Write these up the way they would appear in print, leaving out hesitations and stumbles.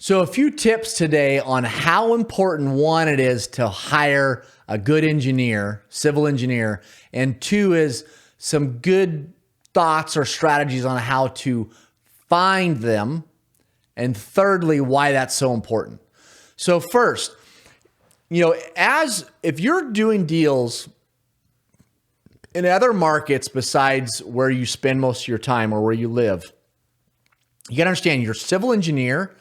So a few tips today on how important, one, it is to hire a good engineer, civil engineer, and two is some good thoughts or strategies on how to find them, and thirdly, why that's so important. So first, if you're doing deals in other markets besides where you spend most of your time or where you live, you got to understand your civil engineer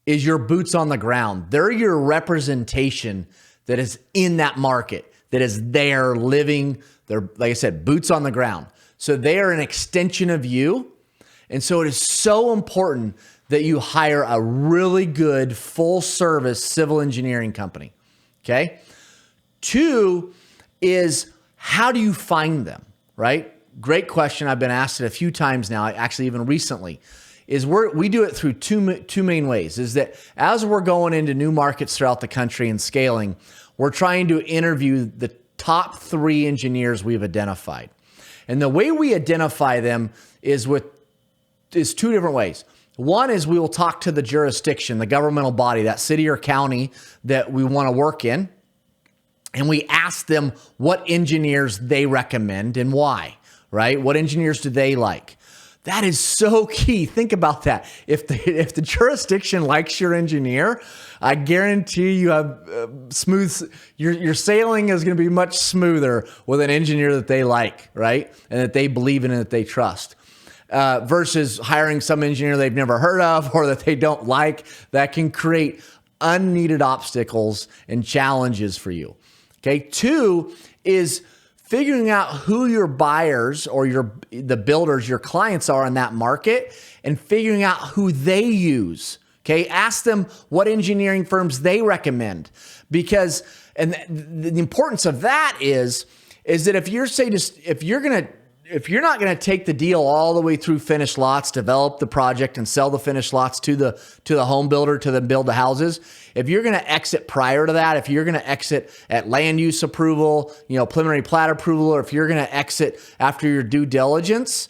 is your boots on the ground. They're your representation that is in that market, that is there living. They're, like I said, boots on the ground. So they are an extension of you. And so it is so important that you hire a really good full service civil engineering company. Okay. Two is, how do you find them, right? Great question. I've been asked it a few times now, actually even recently. We do it through two main ways. Is that as we're going into new markets throughout the country and scaling, we're trying to interview the top 3 engineers we've identified. And the way we identify them is 2 different ways. One is we will talk to the jurisdiction, the governmental body, that city or county that we want to work in. And we ask them what engineers they recommend and why, right? What engineers do they like? That is so key. Think about that. If the jurisdiction likes your engineer, I guarantee you have your sailing is going to be much smoother with an engineer that they like, right? And that they believe in and that they trust. Versus hiring some engineer they've never heard of or that they don't like, that can create unneeded obstacles and challenges for you. Okay. 2 is figuring out who your buyers or the builders, your clients are in that market, and figuring out who they use. Okay. Ask them what engineering firms they recommend, because, and the importance of that is that if you're not going to take the deal all the way through finished lots, develop the project and sell the finished lots to the home builder to then build the houses, if you're going to exit prior to that, if you're going to exit at land use approval, preliminary plat approval, or if you're going to exit after your due diligence,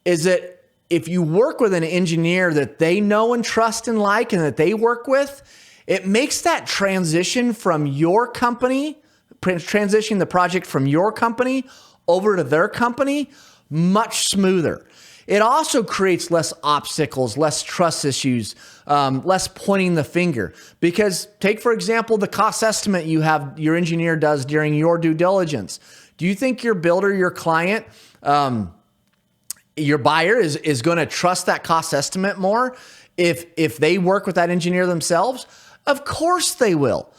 is that if you work with an engineer that they know and trust and like and that they work with, it makes that transition from your company, transitioning the project from your company over to their company much smoother. It also creates less obstacles, less trust issues, less pointing the finger. Because take, for example, the cost estimate your engineer does during your due diligence. Do you think your builder, your client, your buyer is going to trust that cost estimate more if they work with that engineer themselves? Of course they will.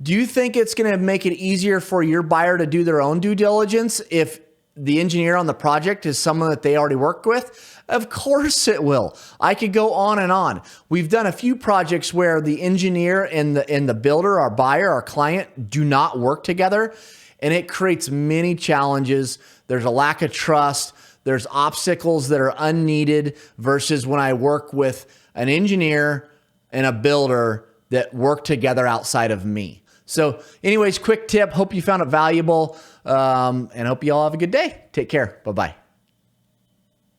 Do you think it's going to make it easier for your buyer to do their own due diligence if the engineer on the project is someone that they already work with? Of course it will. I could go on and on. We've done a few projects where the engineer and the builder, our buyer, our client, do not work together, and it creates many challenges. There's a lack of trust. There's obstacles that are unneeded versus when I work with an engineer and a builder that work together outside of me. So anyways, quick tip. Hope you found it valuable, and hope you all have a good day. Take care. Bye-bye.